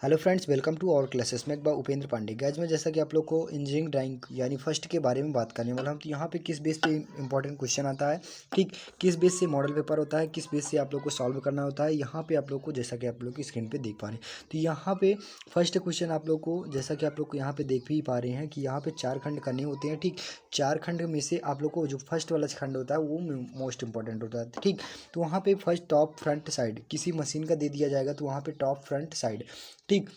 Hello friends, welcome to our classes में एक बार Upendra Pandey. Guys में जैसा कि आप लोग को इंजीनियरिंग ड्राइंग यानी फर्स्ट के बारे में बात करने वाला हम। तो यहाँ पे किस बेस पे इंपॉर्टेंट क्वेश्चन आता है, ठीक, किस बेस से मॉडल पेपर होता है, किस बेस से आप लोग को सॉल्व करना होता है, यहाँ पे आप लोग को जैसा कि आप लोग की स्क्रीन पे देख पा रहे हैं। तो यहाँ पे फर्स्ट क्वेश्चन आप लोग को जैसा कि आप लोग को यहाँ पे देख भी पा रहे हैं कि यहाँ पे 4 खंड करने होते हैं, ठीक। 4 खंड में से आप लोग को जो फर्स्ट वाला खंड होता है वो मोस्ट इंपॉर्टेंट होता है, ठीक। तो वहाँ पे फर्स्ट टॉप फ्रंट साइड किसी मशीन का दे दिया जाएगा, तो वहाँ पे टॉप फ्रंट साइड, ठीक।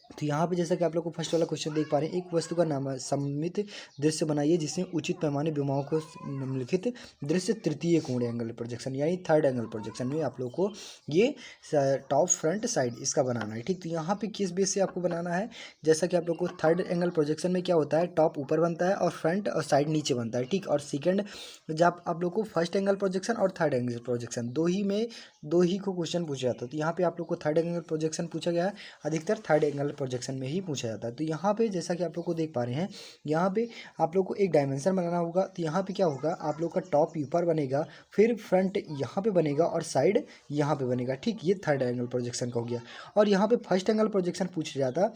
तो यहाँ पे जैसा कि आप लोग को फर्स्ट वाला क्वेश्चन देख पा रहे हैं, एक वस्तु का नाम सममित दृश्य बनाइए जिसमें उचित पैमाने विमाओं को निम्नलिखित दृश्य तृतीय कोण एंगल प्रोजेक्शन यानी थर्ड एंगल प्रोजेक्शन में आप लोग को ये टॉप फ्रंट साइड इसका बनाना है, ठीक। तो यहाँ पे किस बेस से आपको बनाना है, जैसा कि आप लोग को थर्ड एंगल प्रोजेक्शन में क्या होता है, टॉप ऊपर बनता है और फ्रंट और साइड नीचे बनता है, ठीक। और सेकंड जब आप लोग को फर्स्ट एंगल प्रोजेक्शन और थर्ड एंगल प्रोजेक्शन दो ही को क्वेश्चन पूछा जाता है। तो यहाँ पे आप लोग को थर्ड एंगल प्रोजेक्शन पूछा गया है, अधिकतर थर्ड एंगल प्रोजेक्शन में ही पूछा जाता है। तो यहाँ पे जैसा कि आप लोग को देख पा रहे हैं, यहाँ पे आप लोग को एक डायमेंशन बनाना होगा। तो यहाँ पे क्या होगा, आप लोग का टॉप ऊपर बनेगा, फिर फ्रंट यहाँ पे बनेगा और साइड यहाँ पे बनेगा, ठीक। ये थर्ड एंगल प्रोजेक्शन का हो गया। और यहाँ पे फर्स्ट एंगल प्रोजेक्शन पूछा जाता,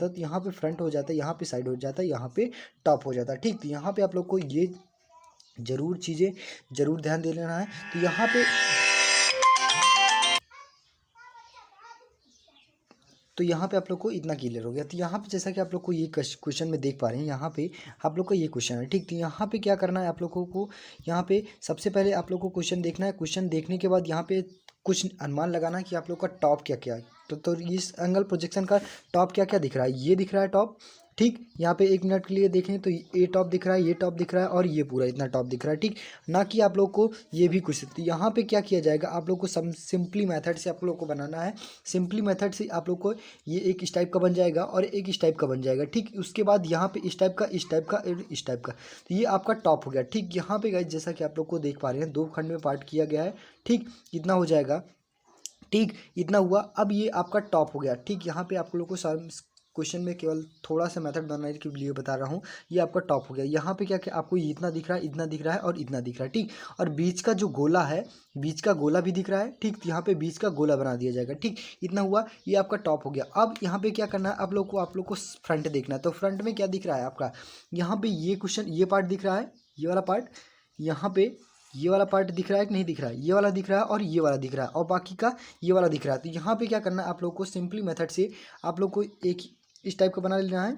तो यहाँ पे फ्रंट हो जाता है, यहाँ पे साइड हो जाता है, यहाँ पे टॉप हो जाता है, ठीक। तो यहाँ पे आप लोग को ये चीज़ें जरूर ध्यान दे लेना है। तो यहाँ पे आप लोग को इतना क्लियर हो गया। तो यहाँ पे जैसा कि आप लोग को ये क्वेश्चन में देख पा रहे हैं, यहाँ पे आप लोग का ये क्वेश्चन है, ठीक। तो यहाँ पे क्या करना है आप लोगों को, यहाँ पे सबसे पहले आप लोग को क्वेश्चन देखना है। क्वेश्चन देखने के बाद यहाँ पे कुछ अनुमान लगाना है कि आप लोग का टॉप क्या क्या है। तो इस एंगल प्रोजेक्शन का टॉप क्या क्या दिख रहा है, ये दिख रहा है टॉप, ठीक। यहाँ पे 1 मिनट के लिए देखें तो ये टॉप दिख रहा है, ये टॉप दिख रहा है और ये पूरा इतना टॉप दिख रहा है, ठीक। ना कि आप लोग को ये भी कुछ। तो यहाँ पे क्या किया जाएगा, आप लोग को सिंपली मेथड से आप लोग को बनाना है। सिंपली मेथड से आप लोग को ये एक इस टाइप का बन जाएगा और एक इस टाइप का बन जाएगा, ठीक। उसके बाद यहाँ पे इस टाइप का, इस टाइप का और इस टाइप का। तो ये आपका टॉप हो गया, ठीक। यहाँ पे गाइस जैसा कि आप लोग को देख पा रहे हैं, 2 खंड में पार्ट किया गया है, ठीक। इतना हो जाएगा, ठीक। इतना हुआ। अब ये आपका टॉप हो गया, ठीक। यहाँ पे आप लोग को क्वेश्चन में केवल थोड़ा सा मेथड बनाने के लिए बता रहा हूँ। ये आपका टॉप हो गया। यहाँ पे क्या क्या आपको ये इतना दिख रहा है, इतना दिख रहा है और इतना दिख रहा है, ठीक। और बीच का जो गोला है, बीच का गोला भी दिख रहा है, ठीक। तो यहाँ पे बीच का गोला बना दिया जाएगा, ठीक। इतना हुआ, ये आपका टॉप हो गया। अब यहाँ पे क्या करना है आप लोग को फ्रंट देखना है। तो फ्रंट में क्या दिख रहा है आपका, यहाँ पे ये क्वेश्चन, ये पार्ट दिख रहा है, ये वाला पार्ट, यहाँ पे ये वाला पार्ट दिख रहा है कि नहीं दिख रहा है, ये वाला दिख रहा है और ये वाला दिख रहा है और बाकी का ये वाला दिख रहा है। तो यहाँ पे क्या करना है आप लोग को, सिंपली मेथड से आप लोग को एक इस टाइप का बना लेना है,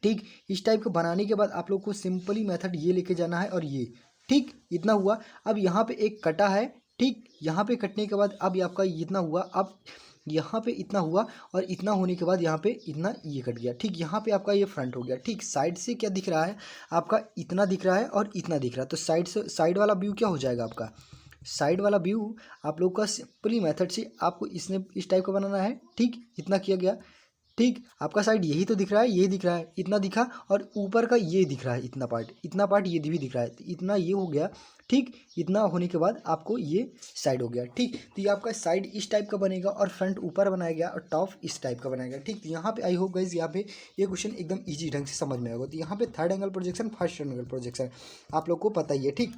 ठीक। इस टाइप का बनाने के बाद आप लोग को सिंपली मेथड ये लेके जाना है और ये, ठीक। इतना हुआ। अब यहाँ पे एक कटा है, ठीक। यहाँ पे कटने के बाद अब आपका इतना हुआ। अब यहाँ पे इतना हुआ और इतना होने के बाद यहाँ पे इतना ये कट गया, ठीक। यहाँ पे आपका ये फ्रंट हो गया, ठीक। साइड से क्या दिख रहा है आपका, इतना दिख रहा है और इतना दिख रहा है। तो साइड से साइड वाला व्यू क्या हो जाएगा आपका, साइड वाला व्यू आप लोग का सिंपली मेथड से आपको इसने इस टाइप का बनाना है, ठीक। इतना किया गया, ठीक। आपका साइड यही तो दिख रहा है, यही दिख रहा है, इतना दिखा। और ऊपर का ये दिख रहा है, इतना पार्ट ये भी दिख रहा है। तो इतना ये हो गया, ठीक। इतना होने के बाद आपको ये साइड हो गया, ठीक। तो ये आपका साइड इस टाइप का बनेगा और फ्रंट ऊपर बनाया गया और टॉप इस टाइप का बनाया गया, ठीक। तो यहाँ पे आई होप गाइज यहाँ पे ये क्वेश्चन एकदम ईजी ढंग से समझ में आएगा। तो यहाँ पे third angle projection, first angle projection आप लोग को पता ही है, ठीक।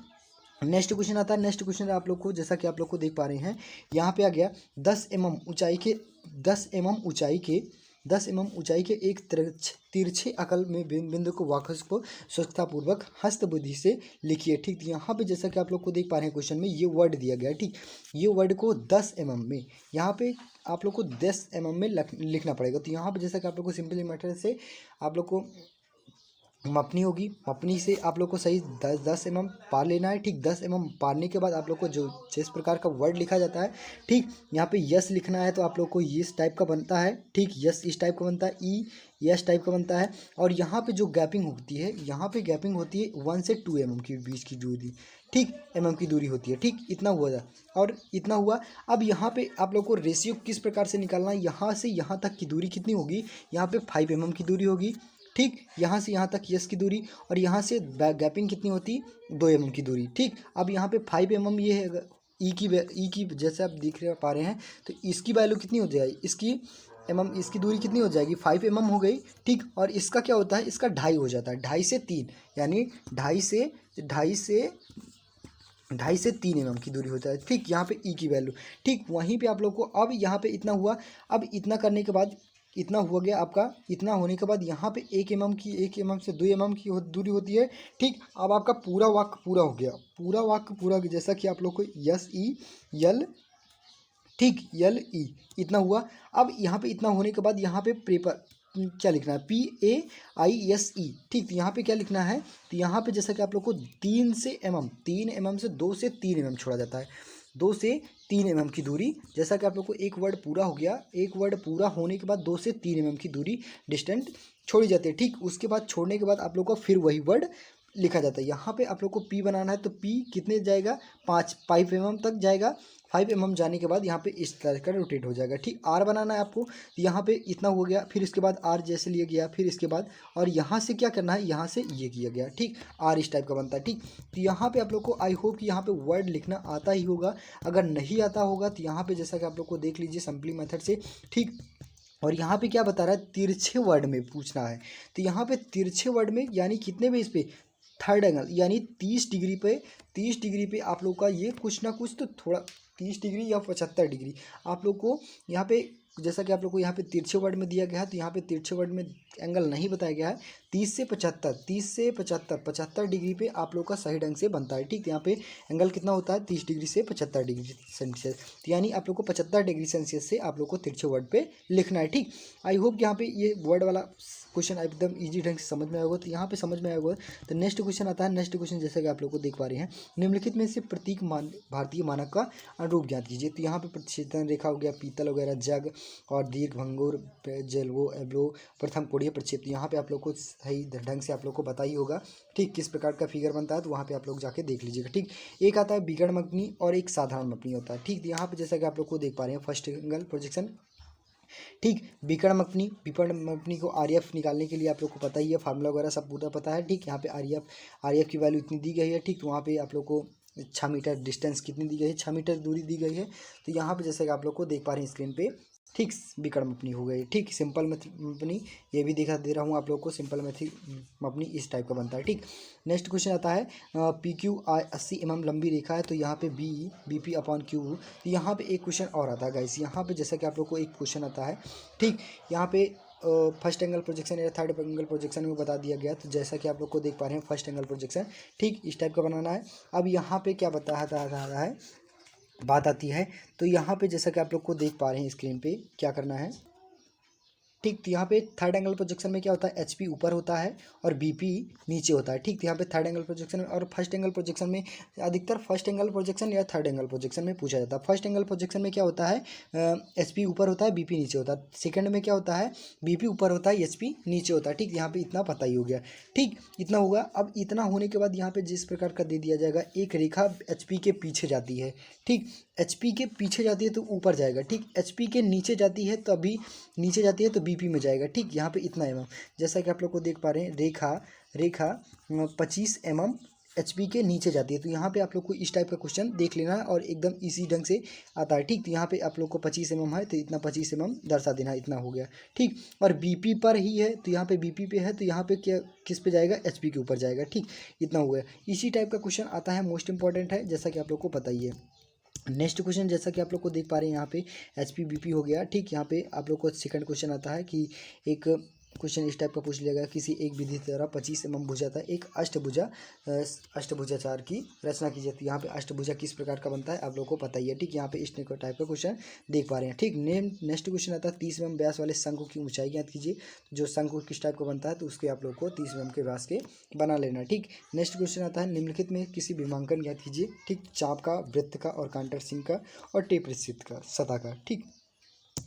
नेक्स्ट क्वेश्चन आता है। नेक्स्ट क्वेश्चन आप लोग को जैसा कि आप लोग को देख पा रहे हैं, यहाँ पे आ गया 10 mm ऊंचाई के 10 mm ऊंचाई के एक तिरछे अकल में बिंदु को वाकस को स्वच्छतापूर्वक हस्त बुद्धि से लिखिए, ठीक। तो यहाँ पे जैसा कि आप लोग को देख पा रहे हैं क्वेश्चन में ये वर्ड दिया गया है, ठीक। ये वर्ड को 10 mm में, यहाँ पे आप लोग को 10 mm में लिखना पड़ेगा। तो यहाँ पे जैसा कि आप लोग को सिंपली मेथड से आप लोग को मपनी होगी, मपनी से आप लोग को सही 10 mm पार लेना है, ठीक। 10 mm पारने के बाद आप लोग को जो जिस प्रकार का वर्ड लिखा जाता है, ठीक। यहाँ पे यस लिखना है तो आप लोग को इस टाइप का बनता है, ठीक। यस इस टाइप का बनता है, ई यस टाइप का बनता है। और यहाँ पे जो गैपिंग होती है, यहाँ पे गैपिंग होती है 1 से 2 mm के बीच की दूरी, ठीक। mm की दूरी होती है, ठीक। इतना हुआ था और इतना हुआ। अब यहाँ पे आप लोग को रेशियो किस प्रकार से निकालना है, यहाँ से यहाँ तक की दूरी कितनी होगी, यहाँ पे 5 mm की दूरी होगी, ठीक। यहाँ से यहाँ तक यस की दूरी और यहाँ से गैपिंग कितनी होती, 2 mm की दूरी, ठीक। अब यहाँ पे 5 mm ये है ई की जैसे आप दिख रहे पा रहे हैं। तो इसकी वैल्यू कितनी हो जाएगी, इसकी दूरी कितनी हो जाएगी, 5 mm हो गई, ठीक। और इसका क्या होता है, इसका 2.5 हो जाता है, 2.5 से 3 यानी 2.5 से 2.5 से 3 mm की दूरी होता है। ठीक, यहाँ पे ई की वैल्यू। ठीक, वहीं पे आप लोग को अब यहाँ पे इतना हुआ। अब इतना करने के बाद इतना हो गया आपका। इतना होने के बाद यहाँ पे 1 mm से 2 mm की दूरी होती है। ठीक, अब आपका पूरा वाक्य पूरा हो गया। पूरा वाक्य पूरा हो गया, जैसा कि आप लोग को यस ई यल, ठीक, यल ई इतना हुआ। अब यहाँ पे इतना होने के बाद यहाँ पे पेपर क्या लिखना है, PAISE। ठीक, तो यहाँ पे क्या लिखना है, तो यहाँ पे जैसा कि आप लोग को 3 mm से 2 से 3 mm छोड़ा जाता है। 2 से 3 mm की दूरी, जैसा कि आप लोग को एक वर्ड पूरा हो गया। एक वर्ड पूरा होने के बाद 2 से 3 mm की दूरी डिस्टेंट छोड़ी जाती है। ठीक, उसके बाद छोड़ने के बाद आप लोग को फिर वही वर्ड लिखा जाता है। यहाँ पे आप लोग को पी बनाना है, तो पी कितने जाएगा, 5 mm तक जाएगा। 5 mm जाने के बाद यहाँ पे इस तरह का रोटेट हो जाएगा। ठीक, आर बनाना है आपको, तो यहाँ पे इतना हो गया। फिर इसके बाद आर जैसे लिया गया, फिर इसके बाद और यहाँ से क्या करना है, यहाँ से ये किया गया। ठीक, आर इस टाइप का बनता है। ठीक, तो यहाँ पे आप लोग को आई होप कि यहाँ पे वर्ड लिखना आता ही होगा। अगर नहीं आता होगा तो यहाँ पे जैसा कि आप लोग को देख लीजिए सिंपली मेथड से। ठीक, और यहाँ पे क्या बता रहा है, तिरछे वर्ड में पूछना है। तो यहाँ पे तिरछे वर्ड में यानी कितने बेस पे, थर्ड एंगल, यानी 30 डिग्री पे आप लोग का ये कुछ ना कुछ तो थोड़ा 30 डिग्री या 75 डिग्री आप लोग को यहाँ पे, जैसा कि आप लोग को यहाँ पे तिरछे वर्ड में दिया गया है, तो यहाँ पे तिरछे वर्ड में एंगल नहीं बताया गया है। 30 डिग्री पे आप लोग का सही ढंग से बनता है। ठीक, तो यहाँ पे एंगल कितना होता है, 30 डिग्री से 75 डिग्री सेल्सियस। तो यानी आप लोग को 75 डिग्री सेल्सियस से आप लोग को तिरछे वर्ड पे लिखना है। ठीक, आई होप यहाँ पे ये वर्ड वाला क्वेश्चन एकदम इजी ढंग से समझ में आया होगा। तो यहाँ पे समझ में आया होगा। तो नेक्स्ट क्वेश्चन आता है। नेक्स्ट क्वेश्चन जैसा कि आप लोग को देख पा रहे हैं, निम्नलिखित में से प्रतीक भारतीय मानक का अनुरूप ज्ञात कीजिए। तो यहाँ पे प्रक्षेपण रेखा हो गया, पीतल वगैरह, जग और दीर्घ भंगुर, जेलवो एब्लो, प्रथम कोणीय प्रक्षेप। यहाँ पे आप लोग को सही ढंग से आप लोग को पता ही होगा। ठीक, किस प्रकार का फिगर बनता है, तो वहाँ पे आप लोग जाके देख लीजिएगा। ठीक, एक आता है विकर्ण मपनी और एक साधारण मपनी होता है। ठीक, यहाँ पे जैसा कि आप लोग को देख पा रहे हैं फर्स्ट एंगल प्रोजेक्शन। ठीक, विकर्ण मपनी को आरएफ निकालने के लिए आप लोग को पता ही है, फार्मूला वगैरह सब पूरा पता है। ठीक, यहाँ पे आरएफ की वैल्यू इतनी दी गई है। ठीक, तो वहाँ पे आप लोग को 6 मीटर डिस्टेंस कितनी दी गई है, 6 मीटर दूरी दी गई है। तो यहाँ पे जैसे कि आप लोग को देख पा रहे हैं स्क्रीन पे, ठीक, विकर्ण मपनी हो गई। ठीक, सिंपल मपनी ये भी दिखा दे रहा हूँ आप लोग को, सिंपल मपनी इस टाइप का बनता है। ठीक, नेक्स्ट क्वेश्चन आता है, PQI 80 mm लंबी रेखा है, तो यहाँ पे BP अपॉन क्यू। तो यहाँ पे एक क्वेश्चन और आता है गाइस। यहाँ पे जैसा कि आप लोग को एक क्वेश्चन आता है। ठीक, यहाँ पे फर्स्ट एंगल प्रोजेक्शन या थर्ड एंगल प्रोजेक्शन में बता दिया गया। तो जैसा कि आप लोग को देख पा रहे हैं फर्स्ट एंगल प्रोजेक्शन, ठीक, इस टाइप का बनाना है। अब यहाँ पे क्या बताया जा रहा है, बात आती है। तो यहाँ पे जैसा कि आप लोग को देख पा रहे हैं स्क्रीन पे, क्या करना है। ठीक, तो यहाँ पे थर्ड एंगल प्रोजेक्शन में क्या होता है, HP ऊपर होता है और BP नीचे होता है। ठीक, तो यहाँ पे थर्ड एंगल प्रोजेक्शन में और फर्स्ट एंगल प्रोजेक्शन में अधिकतर फर्स्ट एंगल प्रोजेक्शन या थर्ड एंगल प्रोजेक्शन में पूछा जाता है। फर्स्ट एंगल प्रोजेक्शन में क्या होता है, HP ऊपर होता है, BP नीचे होता है। सेकंड में क्या होता है, BP ऊपर होता है, HP नीचे होता है। ठीक, यहाँ पे इतना पता ही हो गया। ठीक, इतना होगा। अब इतना होने के बाद यहाँ पे जिस प्रकार का दे दिया जाएगा, एक रेखा HP के पीछे जाती है। ठीक, HP के पीछे जाती है तो ऊपर जाएगा। ठीक, HP के नीचे जाती है तो अभी नीचे जाती है तो BP में जाएगा। ठीक, यहाँ पे इतना mm, जैसा कि आप लोग को देख पा रहे हैं, रेखा 25 mm HP के नीचे जाती है। तो यहाँ पे आप लोग को इस टाइप का क्वेश्चन देख लेना है और एकदम इसी ढंग से आता है। ठीक, तो यहाँ पे आप लोग को 25 mm है, तो इतना 25 mm दर्शा देना, इतना हो गया। ठीक, और BP पर ही है, तो यहाँ पे BP पे है, तो यहाँ पे क्या किस पे जाएगा, HP के ऊपर जाएगा। ठीक, इतना हो गया। इसी टाइप का क्वेश्चन आता है, मोस्ट इंपॉर्टेंट है, जैसा कि आप लोग को पता ही है। नेक्स्ट क्वेश्चन जैसा कि आप लोग को देख पा रहे हैं, यहाँ पे HP BP हो गया। ठीक, यहाँ पे आप लोग को सेकंड क्वेश्चन आता है कि एक क्वेश्चन इस टाइप का पूछ लिया गया, किसी एक विधि द्वारा 25 mm भुजा था एक अष्टभुजाचार की रचना की जाती है। यहाँ पे अष्टभुजा किस प्रकार का बनता है आप लोग को पता ही है। ठीक, यहाँ पे इस टाइप का क्वेश्चन देख पा रहे हैं। ठीक, नेक्स्ट क्वेश्चन आता है 30 mm व्यास वाले शंकु की ऊंचाई ज्ञात कीजिए। जो शंकु किस टाइप का बनता है, तो उसके आप लोग को 30 mm के व्यास के बना लेना। ठीक, नेक्स्ट क्वेश्चन आता है, निम्नलिखित में किसी विमांकन ज्ञात कीजिए। ठीक, चाप का, वृत्त का और कांटर सिंह का और टेप का, सतह का। ठीक,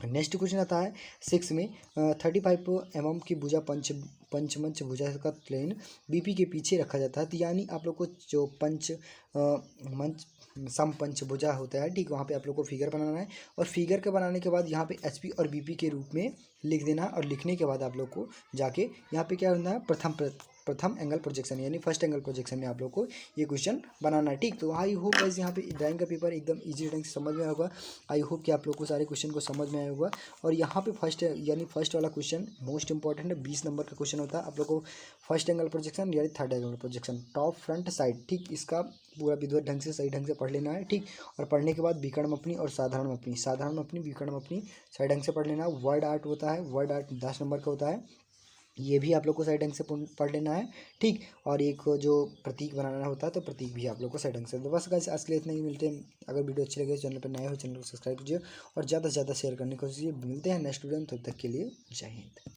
नेक्स्ट क्वेश्चन आता है 6 में, 35 mm की भुजा पंचमंच भुजा का प्लेन BP के पीछे रखा जाता है। तो यानी आप लोग को जो मंच समपंच भुजा होता है, ठीक, वहाँ पे आप लोग को फिगर बनाना है और फिगर के बनाने के बाद यहाँ पे HP और BP के रूप में लिख देना और लिखने के बाद आप लोग को जाके यहाँ पे क्या करना है, प्रथम एंगल प्रोजेक्शन यानी फर्स्ट एंगल प्रोजेक्शन में आप लोग को ये क्वेश्चन बनाना है। ठीक, तो आई होप गाइस यहाँ पे ड्राइंग का पेपर एकदम इजी ढंग से समझ में आया होगा। आई होप कि आप लोग को सारे क्वेश्चन को समझ में आया होगा। और यहाँ पे फर्स्ट वाला क्वेश्चन मोस्ट इंपॉर्टेंट है, 20 नंबर का क्वेश्चन होता है आप लोग को। फर्स्ट एंगल प्रोजेक्शन यानी third angle projection, top front side. ठीक, इसका पूरा विधिवत ढंग से सही ढंग से पढ़ लेना है। ठीक, और पढ़ने के बाद विकर्ण अपनी और साधारण अपनी, साधारण अपनी विकर्ण अपनी सही ढंग से पढ़ लेना है। वर्ड आर्ट होता है, वर्ड आर्ट 10 नंबर का होता है, ये भी आप लोग को सही ढंग से पढ़ लेना है। ठीक, और एक जो प्रतीक बनाना होता है तो प्रतीक भी आप लोग को सही ढंग से। तो बस गाइस आज के लिए इतना ही, मिलते हैं। अगर वीडियो अच्छी लगे चैनल पर नए हो चैनल को सब्सक्राइब कीजिए और ज़्यादा से ज़्यादा शेयर करने की कोशिश कीजिए। मिलते हैं नेक्स्ट वीडियो में, तब तक के लिए जय हिंद।